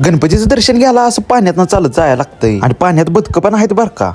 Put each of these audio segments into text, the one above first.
गणपतीचं दर्शन घ्यायला असं पाण्यात चालत जायला लागतंय आणि पाण्यात बदकं पण आहेत बरं का।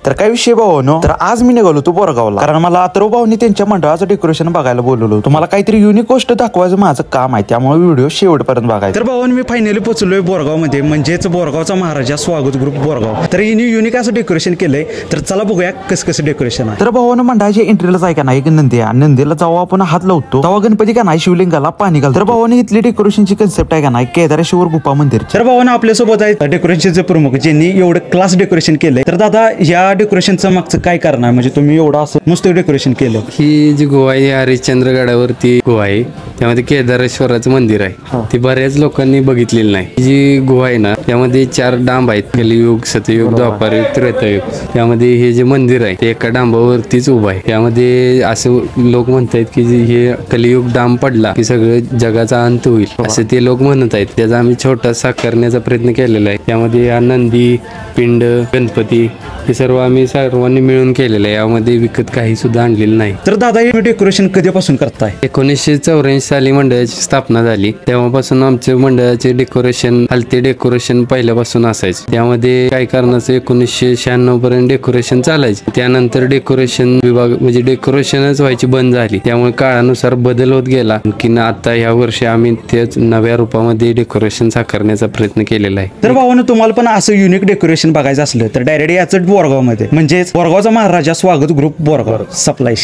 तर काय विषय भावानो, तर आज मी निघालो तो बोरगावला, कारण मला अथर्व भाऊनी त्यांच्या मंडळाचं डेकोरेशन बघायला बोलवलं। तुम्हाला काहीतरी युनिक गोष्ट दाखवायचं माझं काम आहे, त्यामुळे व्हिडिओ शेवटपर्यंत बघायचा। तर भावानो मी फायनली पोहोचलोय बोरगाव मध्ये, म्हणजेच बोरगावचा महाराजा स्वागत ग्रुप बोरगाव। तर हिने युनिक असं डेकोरेशन केलंय, तर चला बघूया कसं डेकोरेशन आहे। तर भावानो मंडळाच्या एंट्रीला जाय का नाही एक नंदी आहे, नंदीला जेव्हा आपण हात लावतो तेव्हा गणपती का नाही शिवलिंगाला पाणी घालतो। तर भावानो इथली डेकोरेशनची कन्सेप्ट आहे का नाही केदारेश्वर गुफा मंदिर। तर भावानो आपल्यासोबत आहे डेकोरेशनचे प्रमुख ज्यांनी एवढं क्लास डेकोरेशन केलंय। तर दादा या डेकोरेशनचं मागचं काय कारण आहे, म्हणजे तुम्ही एवढं असं मस्त डेकोरेशन केलं? ही जी गुहा आहे हरिश्चंद्रगडावरती गुहा आहे, त्यामध्ये केदारेश्वराचं मंदिर आहे, ती बऱ्याच लोकांनी बघितलेली नाही। जी गुहा आहे ना त्यामध्ये 4 डांब आहेत, कलियुग, सतयुग, द्वापारयुग, त्रेतायुग। त्यामध्ये हे जे मंदिर आहे ते एका डांबावरतीच उभं आहे। त्यामध्ये असं लोक म्हणतात की हे कलियुग डांब पडला की सगळं जगाचा अंत होईल असं ते लोक म्हणत आहेत। त्याचा आम्ही छोटा साकारण्याचा प्रयत्न केलेला आहे। त्यामध्ये आनंदी, पिंड, गणपती हे सर्व आम्ही सर्वांनी मिळून केलेलं आहे, यामध्ये विकत काही सुद्धा आणलेलं नाही। तर दादा हे डेकोरेशन कधीपासून करताय? 1984 साली मंडळाची स्थापना झाली, तेव्हापासून आमच्या मंडळाचे डेकोरेशन हलते डेकोरेशन पहिल्यापासून असायचे। त्यामध्ये काही कारणाचं 1996 पर्यंत डेकोरेशन चालायचे, त्यानंतर डेकोरेशन विभाग म्हणजे डेकोरेशनच व्हायची बंद झाली, त्यामुळे काळानुसार बदल होत गेला। आणखी आता या वर्षी आम्ही तेच नव्या रूपामध्ये डेकोरेशन साकारण्याचा प्रयत्न केलेला आहे। तर भावानं तुम्हाला पण असं युनिक डेकोरेशन बघायचं असलं तर डायरेक्ट याचं बोरगाव मध्ये, म्हणजे बोरगावचा महाराजा स्वागत ग्रुप बोरगाव सप्लाय।